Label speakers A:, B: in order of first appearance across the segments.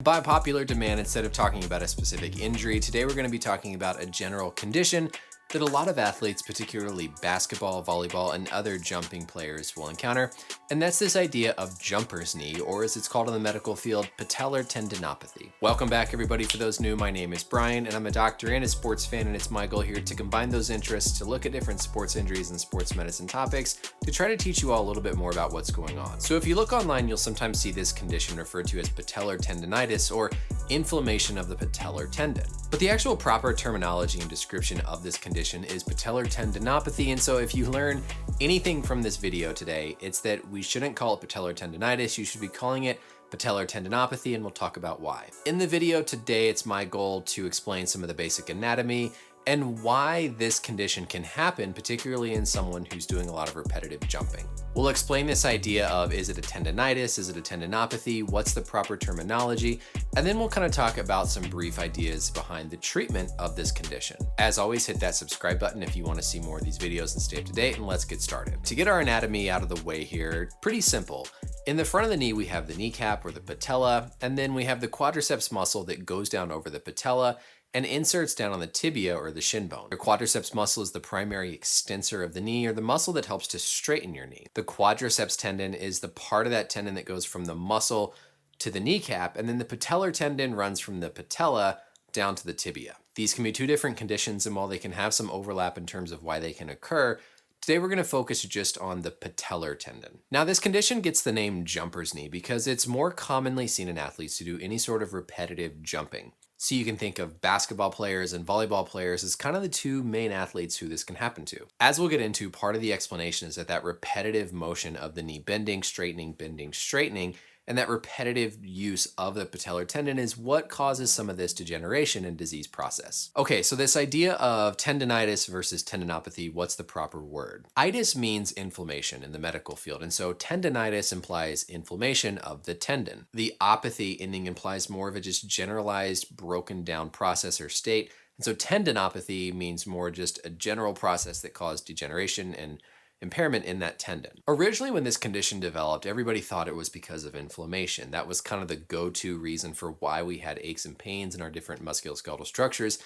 A: By popular demand, instead of talking about a specific injury, today we're going to be talking about a general condition that a lot of athletes, particularly basketball, volleyball, and other jumping players will encounter, and that's this idea of jumper's knee, or as it's called in the medical field, patellar tendinopathy. Welcome back, everybody. For those new, my name is Brian, and I'm a doctor and a sports fan, and it's my goal here to combine those interests to look at different sports injuries and sports medicine topics to try to teach you all a little bit more about what's going on. So if you look online, you'll sometimes see this condition referred to as patellar tendinitis, or inflammation of the patellar tendon. But the actual proper terminology and description of this condition is patellar tendinopathy, and so if you learn anything from this video today, it's that we shouldn't call it patellar tendinitis, you should be calling it patellar tendinopathy, and we'll talk about why. In the video today, it's my goal to explain some of the basic anatomy and why this condition can happen, particularly in someone who's doing a lot of repetitive jumping. We'll explain this idea of, is it a tendinitis, is it a tendinopathy, what's the proper terminology, and then we'll kind of talk about some brief ideas behind the treatment of this condition. As always, hit that subscribe button if you want to see more of these videos and stay up to date, and let's get started. To get our anatomy out of the way here, pretty simple. In the front of the knee, we have the kneecap or the patella, and then we have the quadriceps muscle that goes down over the patella and inserts down on the tibia or the shin bone. The quadriceps muscle is the primary extensor of the knee, or the muscle that helps to straighten your knee. The quadriceps tendon is the part of that tendon that goes from the muscle to the kneecap, and then the patellar tendon runs from the patella down to the tibia. These can be two different conditions, and while they can have some overlap in terms of why they can occur, today we're going to focus just on the patellar tendon. Now, this condition gets the name jumper's knee because it's more commonly seen in athletes who do any sort of repetitive jumping. So you can think of basketball players and volleyball players as kind of the two main athletes who this can happen to. As we'll get into, part of the explanation is that repetitive motion of the knee bending, straightening, and that repetitive use of the patellar tendon is what causes some of this degeneration and disease process. Okay, so this idea of tendinitis versus tendinopathy, what's the proper word? Itis means inflammation in the medical field, and so tendinitis implies inflammation of the tendon. The apathy ending implies more of a just generalized broken down process or state, and so tendinopathy means more just a general process that caused degeneration and impairment in that tendon. Originally, when this condition developed, everybody thought it was because of inflammation. That was kind of the go-to reason for why we had aches and pains in our different musculoskeletal structures.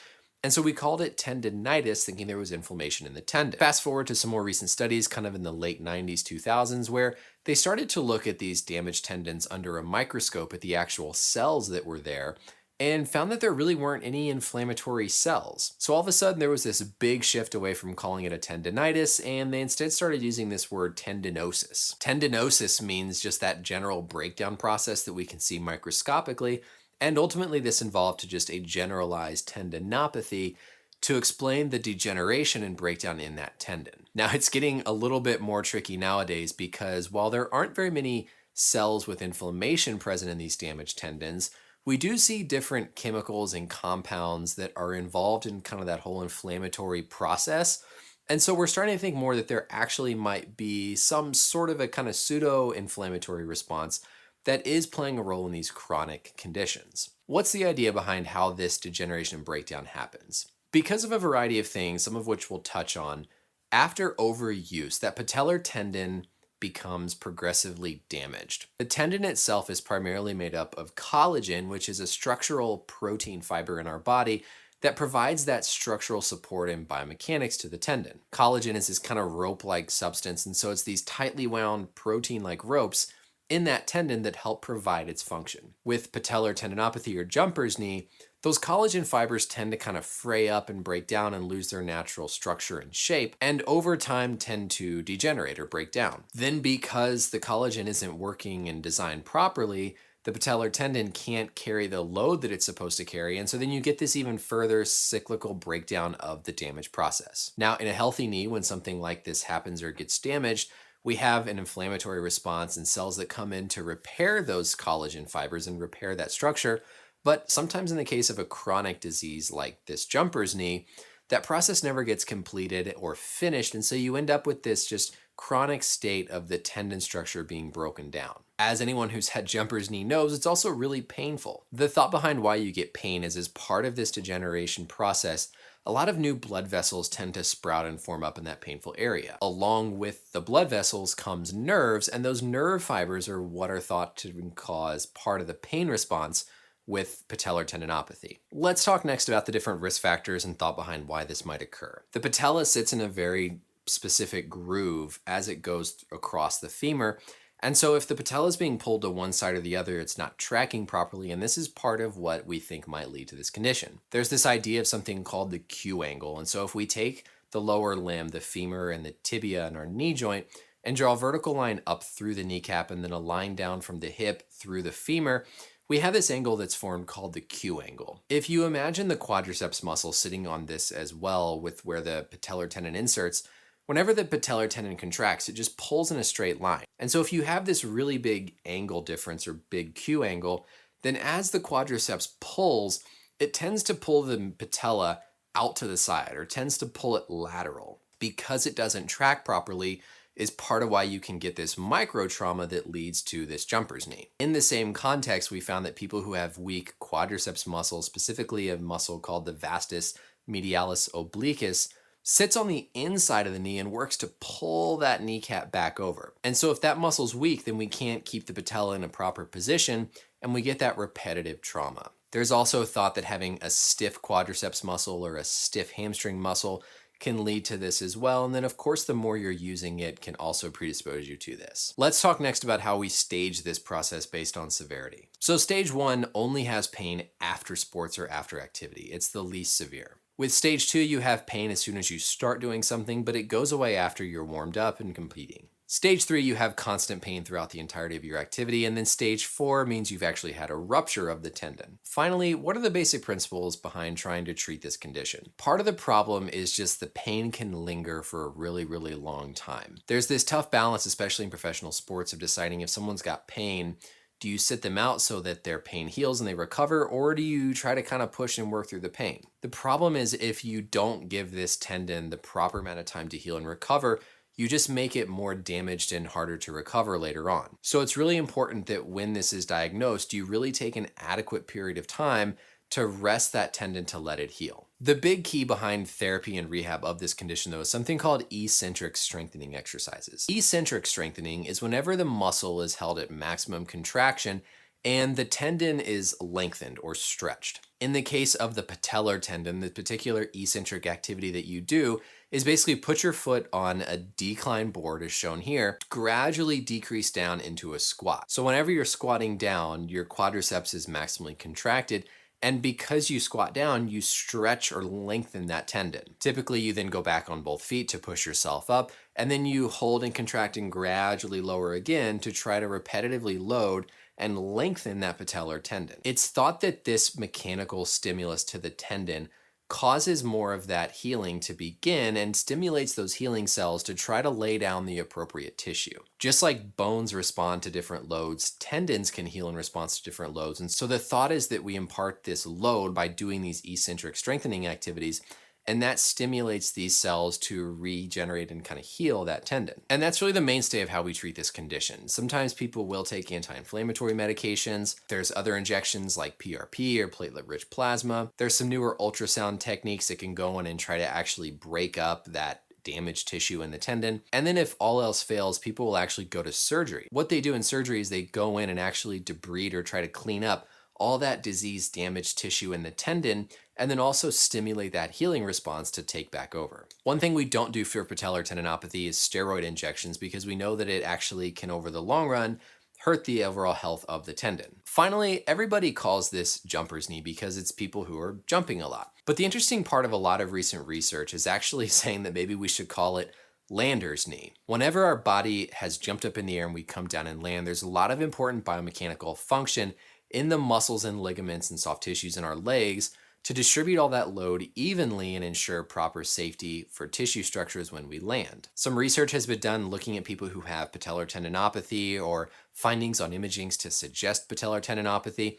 A: And so we called it tendinitis, thinking there was inflammation in the tendon. Fast forward to some more recent studies, kind of in the late 90s, 2000s, where they started to look at these damaged tendons under a microscope at the actual cells that were there, and found that there really weren't any inflammatory cells. So all of a sudden there was this big shift away from calling it a tendinitis, and they instead started using this word tendinosis. Tendinosis means just that general breakdown process that we can see microscopically, and ultimately this evolved to just a generalized tendinopathy to explain the degeneration and breakdown in that tendon. Now, it's getting a little bit more tricky nowadays because while there aren't very many cells with inflammation present in these damaged tendons, we do see different chemicals and compounds that are involved in kind of that whole inflammatory process. And so we're starting to think more that there actually might be some sort of a kind of pseudo-inflammatory response that is playing a role in these chronic conditions. What's the idea behind how this degeneration and breakdown happens? Because of a variety of things, some of which we'll touch on, after overuse, that patellar tendon becomes progressively damaged. The tendon itself is primarily made up of collagen, which is a structural protein fiber in our body that provides that structural support and biomechanics to the tendon. Collagen is this kind of rope-like substance, and so it's these tightly wound protein-like ropes in that tendon that help provide its function. With patellar tendinopathy or jumper's knee, those collagen fibers tend to kind of fray up and break down and lose their natural structure and shape, and over time tend to degenerate or break down. Then because the collagen isn't working and designed properly, the patellar tendon can't carry the load that it's supposed to carry, and so then you get this even further cyclical breakdown of the damage process. Now, in a healthy knee, when something like this happens or gets damaged, we have an inflammatory response and cells that come in to repair those collagen fibers and repair that structure. But sometimes in the case of a chronic disease like this jumper's knee, that process never gets completed or finished, and so you end up with this just chronic state of the tendon structure being broken down. As anyone who's had jumper's knee knows, it's also really painful. The thought behind why you get pain is as part of this degeneration process, a lot of new blood vessels tend to sprout and form up in that painful area. Along with the blood vessels comes nerves, and those nerve fibers are what are thought to cause part of the pain response with patellar tendinopathy. Let's talk next about the different risk factors and thought behind why this might occur. The patella sits in a very specific groove as it goes across the femur. And so if the patella is being pulled to one side or the other, it's not tracking properly, and this is part of what we think might lead to this condition. There's this idea of something called the Q angle, and so if we take the lower limb, the femur and the tibia and our knee joint, and draw a vertical line up through the kneecap and then a line down from the hip through the femur, we have this angle that's formed called the Q angle. If you imagine the quadriceps muscle sitting on this as well with where the patellar tendon inserts, whenever the patellar tendon contracts, it just pulls in a straight line. And so if you have this really big angle difference or big Q angle, then as the quadriceps pulls, it tends to pull the patella out to the side or tends to pull it lateral. Because it doesn't track properly is part of why you can get this micro trauma that leads to this jumper's knee. In the same context, we found that people who have weak quadriceps muscle, specifically a muscle called the vastus medialis obliquus, sits on the inside of the knee and works to pull that kneecap back over. And so if that muscle's weak, then we can't keep the patella in a proper position and we get that repetitive trauma. There's also a thought that having a stiff quadriceps muscle or a stiff hamstring muscle can lead to this as well. And then of course, the more you're using it can also predispose you to this. Let's talk next about how we stage this process based on severity. So stage 1 only has pain after sports or after activity. It's the least severe. With stage 2, you have pain as soon as you start doing something, but it goes away after you're warmed up and competing. Stage 3, you have constant pain throughout the entirety of your activity, and then stage 4 means you've actually had a rupture of the tendon. Finally, what are the basic principles behind trying to treat this condition? Part of the problem is just the pain can linger for a really, really long time. There's this tough balance, especially in professional sports, of deciding if someone's got pain, do you sit them out so that their pain heals and they recover, or do you try to kind of push and work through the pain? The problem is if you don't give this tendon the proper amount of time to heal and recover, you just make it more damaged and harder to recover later on. So it's really important that when this is diagnosed, you really take an adequate period of time to rest that tendon to let it heal. The big key behind therapy and rehab of this condition, though, is something called eccentric strengthening exercises. Eccentric strengthening is whenever the muscle is held at maximum contraction and the tendon is lengthened or stretched. In the case of the patellar tendon, the particular eccentric activity that you do is basically put your foot on a decline board as shown here, gradually decrease down into a squat. So whenever you're squatting down, your quadriceps is maximally contracted, and because you squat down, you stretch or lengthen that tendon. Typically, you then go back on both feet to push yourself up, and then you hold and contract and gradually lower again to try to repetitively load and lengthen that patellar tendon. It's thought that this mechanical stimulus to the tendon causes more of that healing to begin and stimulates those healing cells to try to lay down the appropriate tissue. Just like bones respond to different loads, tendons can heal in response to different loads. And so the thought is that we impart this load by doing these eccentric strengthening activities, and that stimulates these cells to regenerate and kind of heal that tendon. And that's really the mainstay of how we treat this condition. Sometimes people will take anti-inflammatory medications. There's other injections like PRP or platelet-rich plasma. There's some newer ultrasound techniques that can go in and try to actually break up that damaged tissue in the tendon. And then if all else fails, people will actually go to surgery. What they do in surgery is they go in and actually debride or try to clean up all that diseased, damaged tissue in the tendon, and then also stimulate that healing response to take back over. One thing we don't do for patellar tendinopathy is steroid injections because we know that it actually can, over the long run, hurt the overall health of the tendon. Finally, everybody calls this jumper's knee because it's people who are jumping a lot. But the interesting part of a lot of recent research is actually saying that maybe we should call it lander's knee. Whenever our body has jumped up in the air and we come down and land, there's a lot of important biomechanical function in the muscles and ligaments and soft tissues in our legs to distribute all that load evenly and ensure proper safety for tissue structures when we land. Some research has been done looking at people who have patellar tendinopathy or findings on imagings to suggest patellar tendinopathy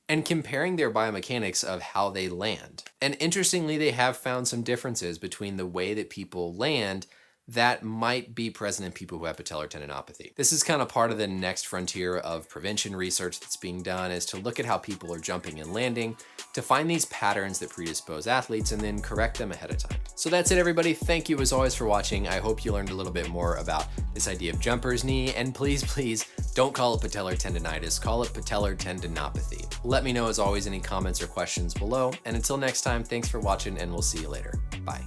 A: and comparing their biomechanics of how they land. And interestingly, they have found some differences between the way that people land that might be present in people who have patellar tendinopathy. This is kind of part of the next frontier of prevention research that's being done, is to look at how people are jumping and landing to find these patterns that predispose athletes and then correct them ahead of time. So that's it, everybody. Thank you as always for watching. I hope you learned a little bit more about this idea of jumper's knee, and please don't call it patellar tendinitis, call it patellar tendinopathy. Let me know as always any comments or questions below. And until next time, thanks for watching and we'll see you later. Bye.